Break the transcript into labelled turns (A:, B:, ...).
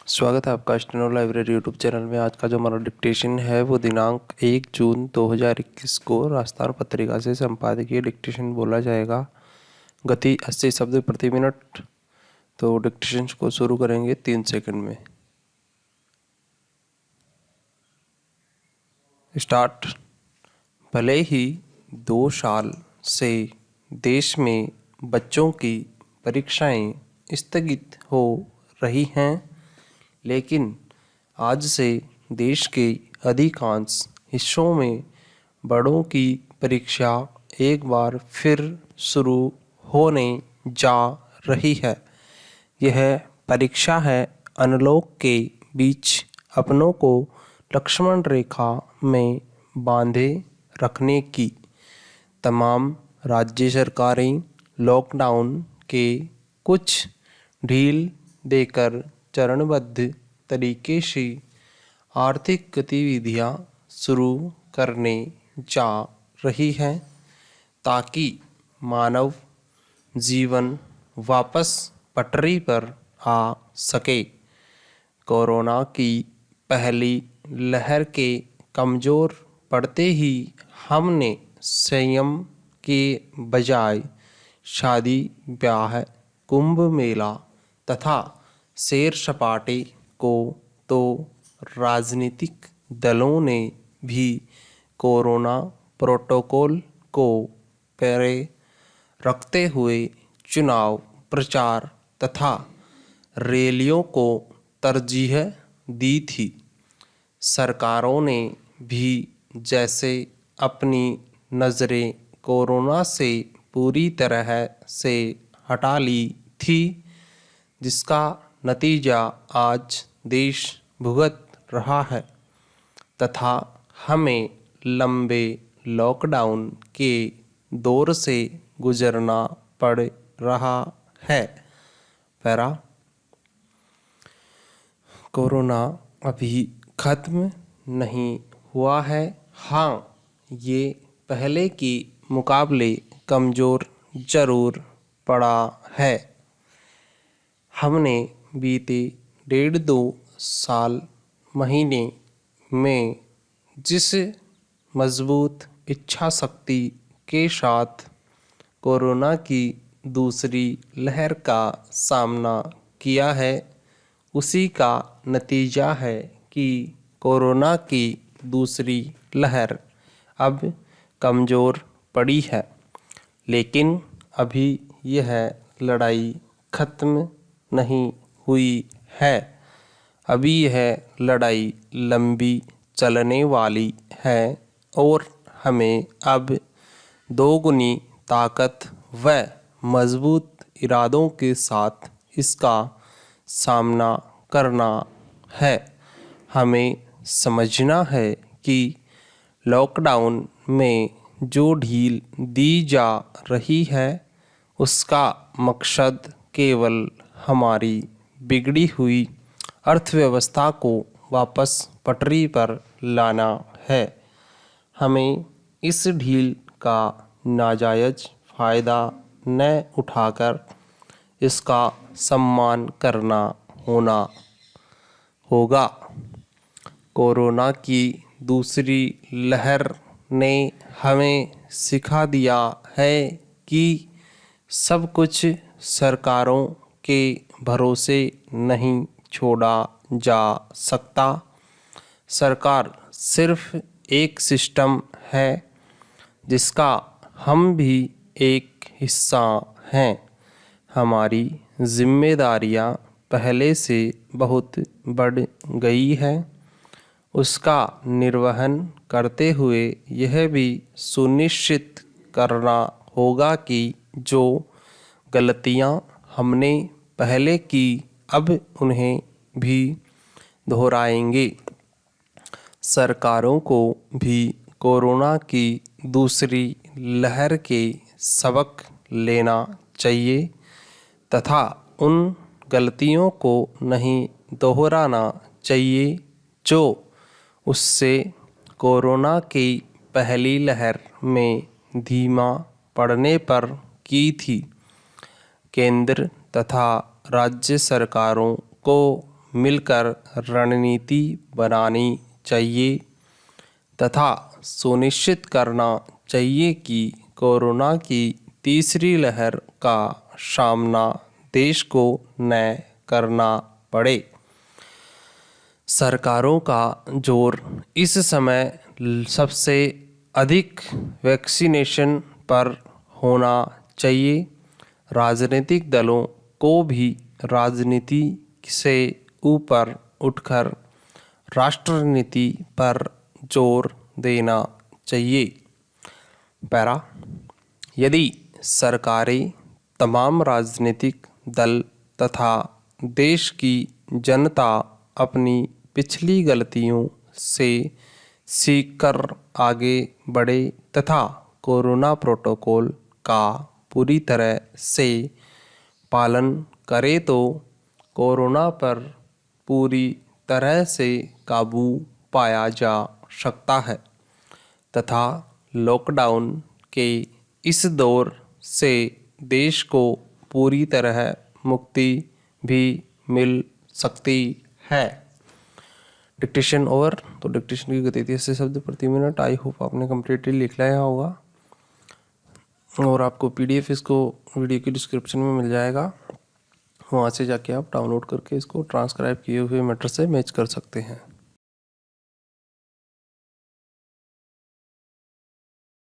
A: स्वागत है आपका स्टेनो लाइब्रेरी यूट्यूब चैनल में। आज का जो हमारा डिक्टेशन है वो दिनांक 1 जून 2021 को राजस्थान पत्रिका से संपादकीय डिक्टेशन बोला जाएगा। गति 80 शब्द प्रति मिनट। तो डिक्टेशन को शुरू करेंगे 3 सेकंड में। स्टार्ट। भले ही 2 साल से देश में बच्चों की परीक्षाएं स्थगित हो रही हैं, लेकिन आज से देश के अधिकांश हिस्सों में बड़ों की परीक्षा एक बार फिर शुरू होने जा रही है। यह परीक्षा है अनलॉक के बीच अपनों को लक्ष्मण रेखा में बांधे रखने की। तमाम राज्य सरकारें लॉकडाउन के कुछ ढील देकर चरणबद्ध तरीके से आर्थिक गतिविधियां शुरू करने जा रही हैं, ताकि मानव जीवन वापस पटरी पर आ सके। कोरोना की पहली लहर के कमज़ोर पड़ते ही हमने संयम के बजाय शादी ब्याह, कुंभ मेला तथा सैर सपाटे को तो राजनीतिक दलों ने भी कोरोना प्रोटोकॉल को परे रखते हुए चुनाव प्रचार तथा रैलियों को तरजीह दी थी। सरकारों ने भी जैसे अपनी नज़रें कोरोना से पूरी तरह से हटा ली थी, जिसका नतीजा आज देश भुगत रहा है तथा हमें लंबे लॉकडाउन के दौर से गुजरना पड़ रहा है। पैरा। कोरोना अभी खत्म नहीं हुआ है। हाँ, ये पहले के मुकाबले कमज़ोर जरूर पड़ा है। हमने बीते 1.5-2 साल महीने में जिस मजबूत इच्छा शक्ति के साथ कोरोना की दूसरी लहर का सामना किया है, उसी का नतीजा है कि कोरोना की दूसरी लहर अब कमज़ोर पड़ी है। लेकिन अभी यह लड़ाई खत्म नहीं हुई है। अभी यह लड़ाई लंबी चलने वाली है और हमें अब दोगुनी ताकत व मजबूत इरादों के साथ इसका सामना करना है। हमें समझना है कि लॉकडाउन में जो ढील दी जा रही है, उसका मकसद केवल हमारी बिगड़ी हुई अर्थव्यवस्था को वापस पटरी पर लाना है। हमें इस ढील का नाजायज फ़ायदा न उठाकर इसका सम्मान करना होगा। कोरोना की दूसरी लहर ने हमें सिखा दिया है कि सब कुछ सरकारों के भरोसे नहीं छोड़ा जा सकता। सरकार सिर्फ एक सिस्टम है जिसका हम भी एक हिस्सा हैं। हमारी जिम्मेदारियां पहले से बहुत बढ़ गई हैं। उसका निर्वहन करते हुए यह भी सुनिश्चित करना होगा कि जो गलतियां हमने पहले की, अब उन्हें भी दोहराएंगे। सरकारों को भी कोरोना की दूसरी लहर के सबक लेना चाहिए तथा उन गलतियों को नहीं दोहराना चाहिए जो उससे कोरोना की पहली लहर में धीमा पड़ने पर की थी। केंद्र तथा राज्य सरकारों को मिलकर रणनीति बनानी चाहिए तथा सुनिश्चित करना चाहिए कि कोरोना की तीसरी लहर का सामना देश को न करना पड़े। सरकारों का जोर इस समय सबसे अधिक वैक्सीनेशन पर होना चाहिए। राजनीतिक दलों को भी राजनीति से ऊपर उठकर राष्ट्र नीति पर जोर देना चाहिए। पैरा, यदि सरकारें तमाम राजनीतिक दल तथा देश की जनता अपनी पिछली गलतियों से सीखकर आगे बढ़े तथा कोरोना प्रोटोकॉल का पूरी तरह से पालन करे तो कोरोना पर पूरी तरह से काबू पाया जा सकता है तथा लॉकडाउन के इस दौर से देश को पूरी तरह मुक्ति भी मिल सकती है। Dictation over. तो डिक्टेशन की गति 80 शब्द प्रति मिनट। आई होप आपने कम्प्लीटली लिख लिया होगा और आपको PDF इसको वीडियो की डिस्क्रिप्शन में मिल जाएगा, वहाँ से जाके आप डाउनलोड करके इसको ट्रांसक्राइब किए हुए मैटर से मैच कर सकते हैं।